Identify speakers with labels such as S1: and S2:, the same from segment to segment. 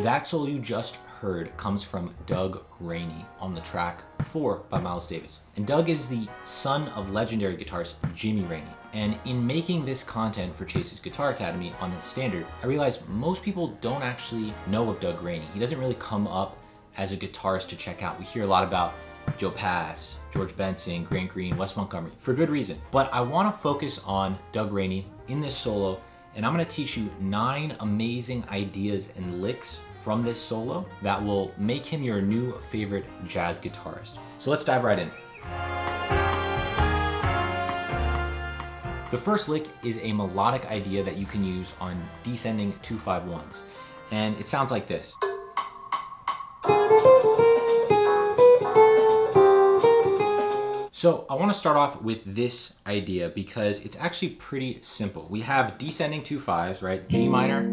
S1: That solo you just heard comes from Doug Raney on the track 4 by Miles Davis. And Doug is the son of legendary guitarist Jimmy Raney. And in making this content for Chase's Guitar Academy on this standard, I realized most people don't actually know of Doug Raney. He doesn't really come up as a guitarist to check out. We hear a lot about Joe Pass, George Benson, Grant Green, Wes Montgomery, for good reason. But I want to focus on Doug Raney in this solo, and I'm going to teach you 9 amazing ideas and licks from this solo that will make him your new favorite jazz guitarist. So let's dive right in. The first lick is a melodic idea that you can use on descending 2-5-1s, and it sounds like this. So I want to start off with this idea because it's actually pretty simple. We have descending 2-5s, right? G minor,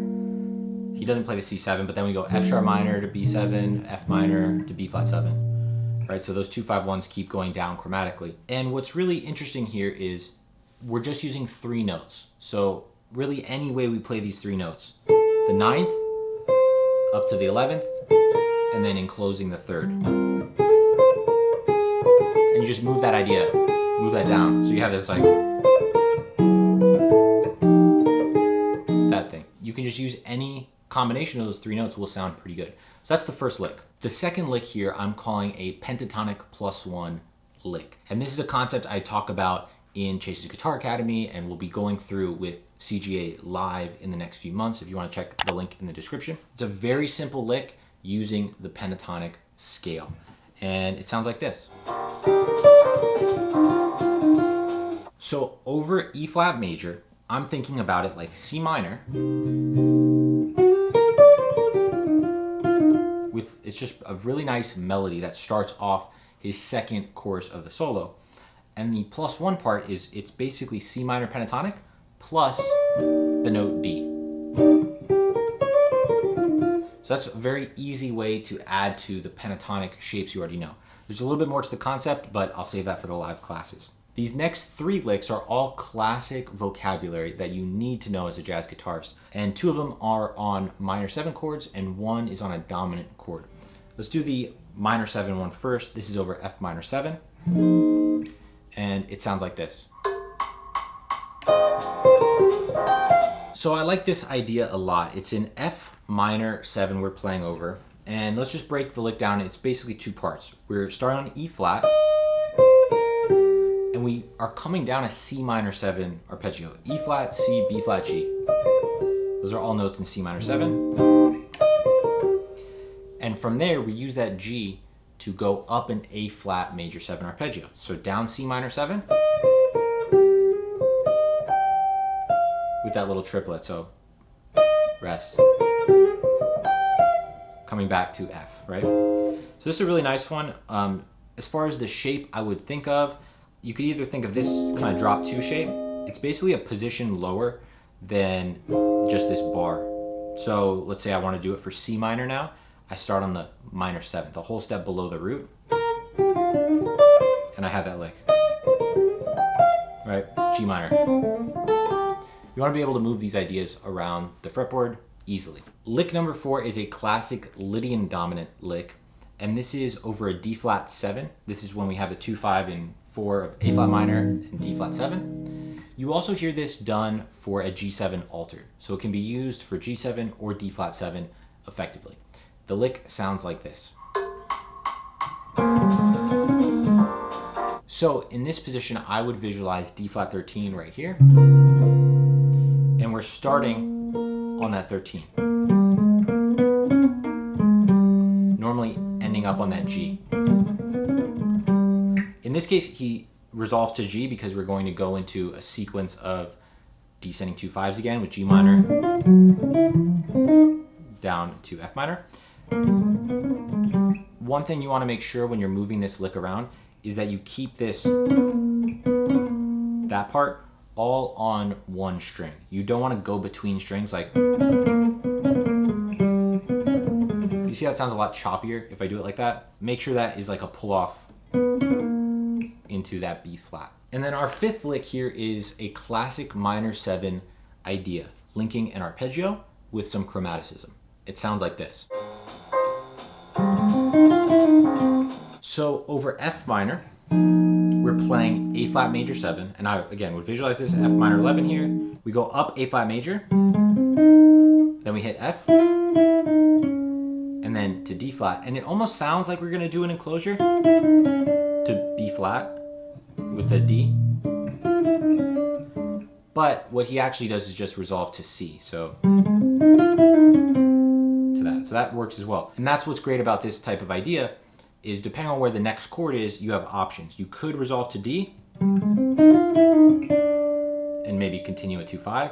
S1: he doesn't play the C7, but then we go F sharp minor to B7, F minor to B flat 7, right? So those 2-5-1s keep going down chromatically. And what's really interesting here is we're just using 3 notes. So really any way we play these 3 notes, the 9th up to the 11th, and then in closing the 3rd. And you just move that idea, move that down. So you have this like, that thing. You can just use any combination of those 3 notes will sound pretty good. So that's the first lick. The second lick here I'm calling a pentatonic +1 lick. And this is a concept I talk about in Chase's Guitar Academy and we'll be going through with CGA live in the next few months if you want to check the link in the description. It's a very simple lick using the pentatonic scale. And it sounds like this. So over E flat major, I'm thinking about it like C minor. It's just a really nice melody that starts off his second chorus of the solo. And the +1 part is, it's basically C minor pentatonic plus the note D. So that's a very easy way to add to the pentatonic shapes you already know. There's a little bit more to the concept, but I'll save that for the live classes. These next 3 licks are all classic vocabulary that you need to know as a jazz guitarist. And 2 of them are on minor 7 chords and 1 is on a dominant chord. Let's do the minor 7 one first. This is over F minor 7. And it sounds like this. So I like this idea a lot. It's in F minor 7 we're playing over. And let's just break the lick down. It's basically 2 parts. We're starting on E flat. And we are coming down a C minor 7 arpeggio. E flat, C, B flat, G. Those are all notes in C minor 7. And from there, we use that G to go up an A flat major 7 arpeggio. So down C minor 7 with that little triplet. So rest, coming back to F, right? So this is a really nice one. As far as the shape I would think of, you could either think of this kind of drop 2 shape. It's basically a position lower than just this bar. So let's say I want to do it for C minor now. I start on the minor 7th, a whole step below the root. And I have that lick, right? G minor. You want to be able to move these ideas around the fretboard easily. Lick number 4 is a classic Lydian dominant lick. And this is over a D flat 7. This is when we have a 2, 5, and 4 of A flat minor and D flat 7. You also hear this done for a G7 altered. So it can be used for G7 or D flat 7 effectively. The lick sounds like this. So in this position, I would visualize D flat 13 right here. And we're starting on that 13. Normally ending up on that G. In this case, he resolves to G because we're going to go into a sequence of descending 2 5s again with G minor down to F minor. One thing you want to make sure when you're moving this lick around is that you keep this, that part, all on one string. You don't want to go between strings like, you see how it sounds a lot choppier if I do it like that? Make sure that is like a pull off into that B flat. And then our 5th lick here is a classic minor 7 idea, linking an arpeggio with some chromaticism. It sounds like this. So over F minor, we're playing A flat major 7, and I again would visualize this F minor 11 here. We go up A flat major, then we hit F, and then to D flat, and it almost sounds like we're gonna do an enclosure to B flat with the D. But what he actually does is just resolve to C, so to that. So that works as well. And that's what's great about this type of idea is depending on where the next chord is, you have options. You could resolve to D and maybe continue at 2-5,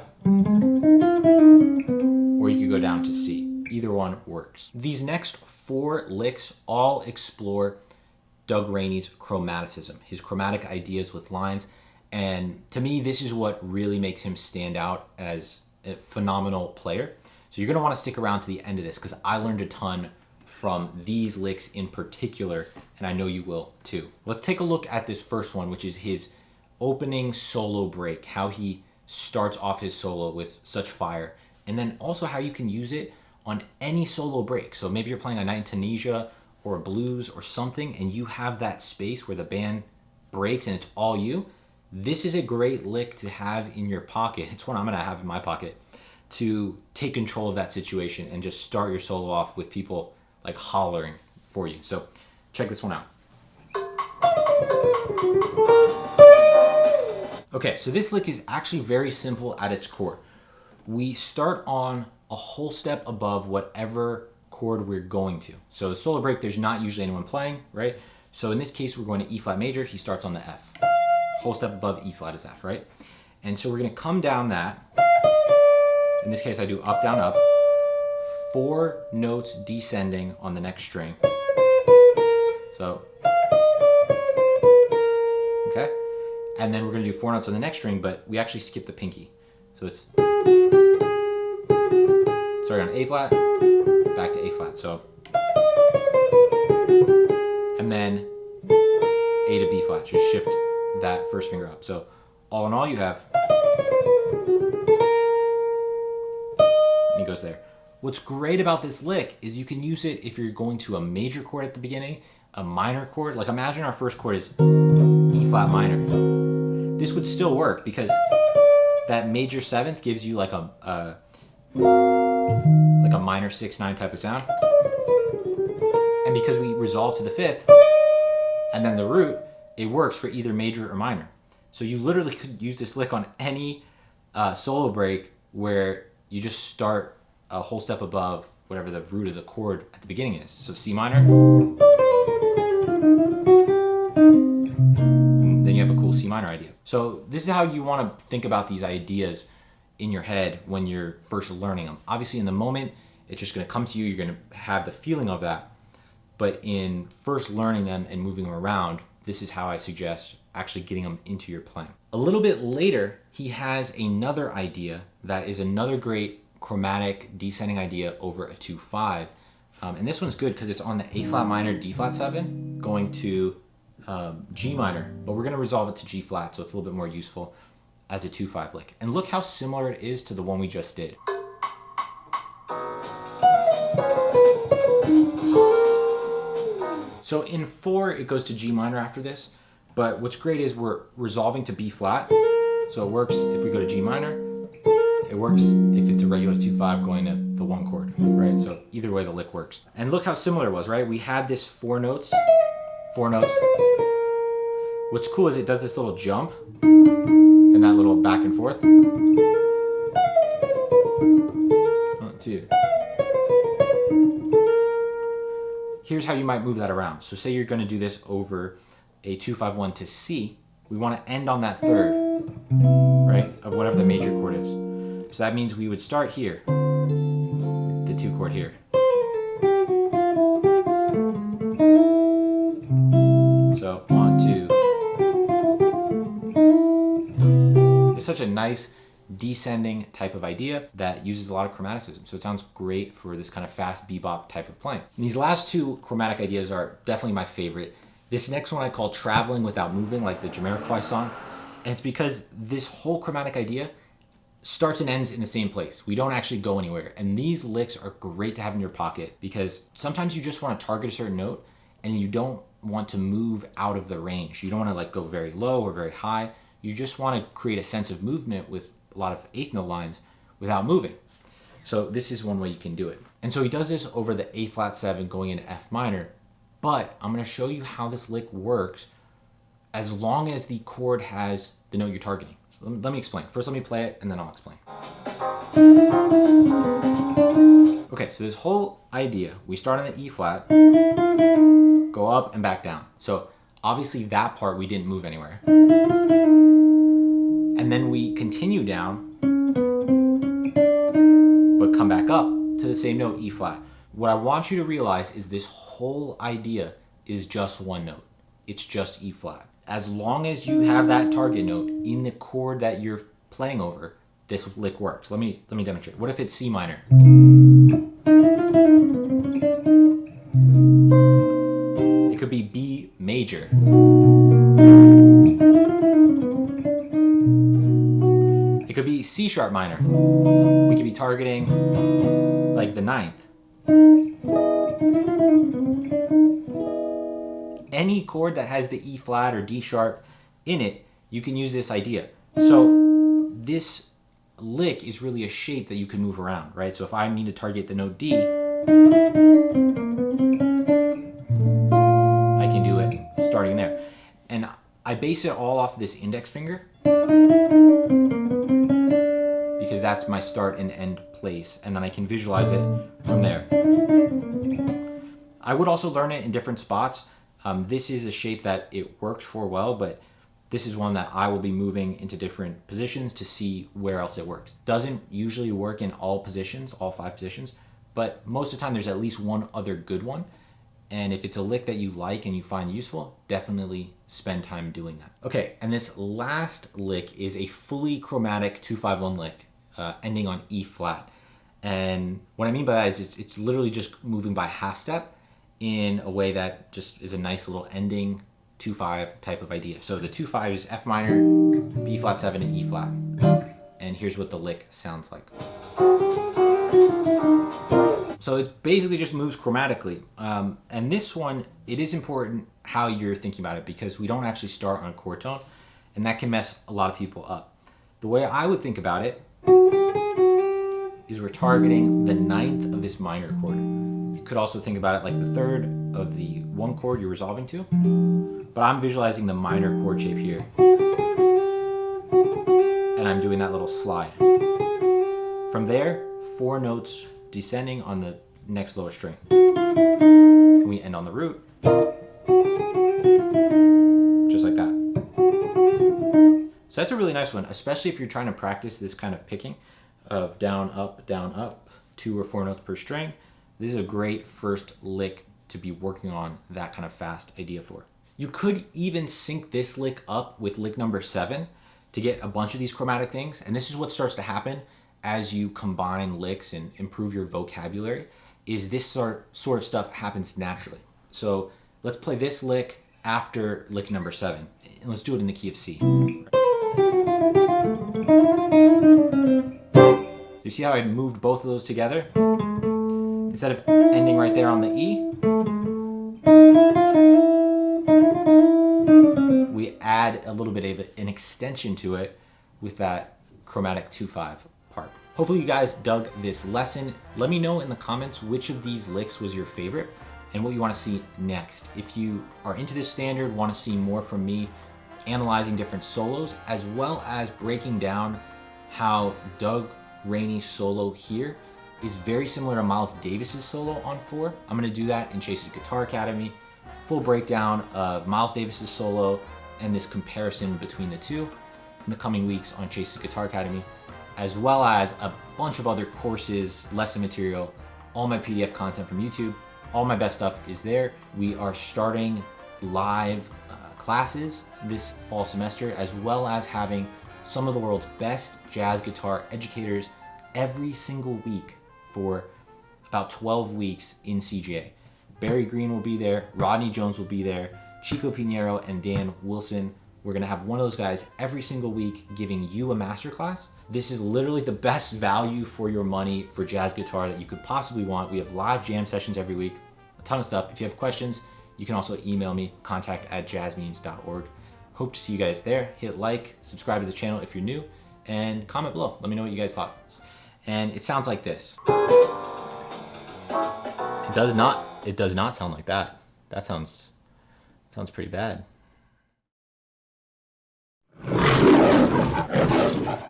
S1: or you could go down to C. Either one works. These next 4 licks all explore Doug Raney's chromaticism, his chromatic ideas with lines. And to me, this is what really makes him stand out as a phenomenal player. So you're gonna wanna stick around to the end of this because I learned a ton from these licks in particular, and I know you will too. Let's take a look at this first one, which is his opening solo break, how he starts off his solo with such fire, and then also how you can use it on any solo break. So maybe you're playing a night in Tunisia or a blues or something, and you have that space where the band breaks and it's all you. This is a great lick to have in your pocket. It's one I'm gonna have in my pocket to take control of that situation and just start your solo off with people like hollering for you. So check this one out. Okay, so this lick is actually very simple at its core. We start on a whole step above whatever chord we're going to. So the solo break, there's not usually anyone playing, right? So in this case, we're going to E flat major. He starts on the F. Whole step above E flat is F, right? And so we're gonna come down that. In this case, I do up, down, up. 4 notes descending on the next string. So, okay. And then we're gonna do 4 notes on the next string, but we actually skip the pinky. So it's starting on A flat, back to A flat. So, and then A to B flat, just shift that first finger up. So all in all, you have, and he goes there. What's great about this lick is you can use it if you're going to a major chord at the beginning, a minor chord. Like imagine our first chord is E flat minor. This would still work because that major 7th gives you like a minor 6-9 type of sound. And because we resolve to the 5th and then the root, it works for either major or minor. So you literally could use this lick on any solo break where you just start a whole step above whatever the root of the chord at the beginning is. So C minor, and then you have a cool C minor idea. So this is how you want to think about these ideas in your head when you're first learning them. Obviously in the moment, it's just gonna come to you, you're gonna have the feeling of that. But in first learning them and moving them around, this is how I suggest actually getting them into your playing. A little bit later, he has another idea that is another great chromatic descending idea over a 2-5. And this one's good because it's on the A flat minor, D flat 7, going to G minor, but we're gonna resolve it to G flat, so it's a little bit more useful as a 2-5 lick. And look how similar it is to the one we just did. So in 4, it goes to G minor after this, but what's great is we're resolving to B flat. So it works if we go to G minor, it works if it's a regular 2-5 going to the 1 chord, right? So either way the lick works. And look how similar it was, right? We had this 4 notes. What's cool is it does this little jump and that little back and forth. 1, 2. Here's how you might move that around. So say you're gonna do this over a 2-5-1 to C. We wanna end on that 3rd, right? Of whatever the major chord is. So that means we would start here, the 2 chord here. So 1, 2. It's such a nice descending type of idea that uses a lot of chromaticism. So it sounds great for this kind of fast bebop type of playing. And these last 2 chromatic ideas are definitely my favorite. This next one I call Traveling Without Moving, like the Jamiroquai song. And it's because this whole chromatic idea starts and ends in the same place. We don't actually go anywhere. And these licks are great to have in your pocket because sometimes you just want to target a certain note and you don't want to move out of the range. You don't want to like go very low or very high. You just want to create a sense of movement with a lot of eighth note lines without moving. So this is one way you can do it. And so he does this over the A flat 7 going into F minor, but I'm going to show you how this lick works as long as the chord has the note you're targeting. So let me explain. First, let me play it and then I'll explain. Okay, so this whole idea, we start on the E flat, go up and back down. So obviously that part we didn't move anywhere. And then we continue down, but come back up to the same note, E flat. What I want you to realize is this whole idea is just one note. It's just E flat. As long as you have that target note in the chord that you're playing over, this lick works. Let me demonstrate. What if it's C minor? It could be B major. It could be C sharp minor. We could be targeting like the 9th. Any chord that has the E flat or D sharp in it, you can use this idea. So this lick is really a shape that you can move around, right? So if I need to target the note D, I can do it starting there. And I base it all off this index finger because that's my start and end place. And then I can visualize it from there. I would also learn it in different spots. This is a shape that it works for well, but this is one that I will be moving into different positions to see where else it works. Doesn't usually work in all positions, all 5 positions, but most of the time there's at least one other good one. And if it's a lick that you like and you find useful, definitely spend time doing that. Okay, and this last lick is a fully chromatic 2-5-1 lick, ending on E flat. And what I mean by that is it's literally just moving by half step in a way that just is a nice little ending 2-5 type of idea. So the 2-5 is F minor, B flat 7, and E flat. And here's what the lick sounds like. So it basically just moves chromatically. And this one, it is important how you're thinking about it because we don't actually start on a chord tone, and that can mess a lot of people up. The way I would think about it is we're targeting the 9th of this minor chord. You could also think about it like the 3rd of the one chord you're resolving to, but I'm visualizing the minor chord shape here. And I'm doing that little slide. From there, 4 notes descending on the next lowest string. And we end on the root, just like that. So that's a really nice one, especially if you're trying to practice this kind of picking of down, up, 2 or 4 notes per string. This is a great first lick to be working on that kind of fast idea for. You could even sync this lick up with lick number 7 to get a bunch of these chromatic things. And this is what starts to happen as you combine licks and improve your vocabulary, is this sort of stuff happens naturally. So let's play this lick after lick number 7. And let's do it in the key of C. So you see how I moved both of those together? Instead of ending right there on the E, we add a little bit of an extension to it with that chromatic 2-5 part. Hopefully you guys dug this lesson. Let me know in the comments which of these licks was your favorite and what you want to see next. If you are into this standard, want to see more from me analyzing different solos, as well as breaking down how Doug Raney's solo here is very similar to Miles Davis's solo on 4. I'm going to do that in Chase's Guitar Academy. Full breakdown of Miles Davis's solo and this comparison between the two in the coming weeks on Chase's Guitar Academy, as well as a bunch of other courses, lesson material, all my PDF content from YouTube. All my best stuff is there. We are starting live classes this fall semester, as well as having some of the world's best jazz guitar educators every single week for about 12 weeks in CGA. Barry Green will be there, Rodney Jones will be there, Chico Pinheiro and Dan Wilson We're gonna have one of those guys every single week giving you a masterclass. This is literally the best value for your money for jazz guitar that you could possibly want. We have live jam sessions every week, a ton of stuff. If you have questions, you can also email me, contact@jazzmeans.org. Hope to see you guys there. Hit like, subscribe to the channel if you're new, and comment below. Let me know what you guys thought. And it sounds like this. It does not sound like that. That sounds pretty bad.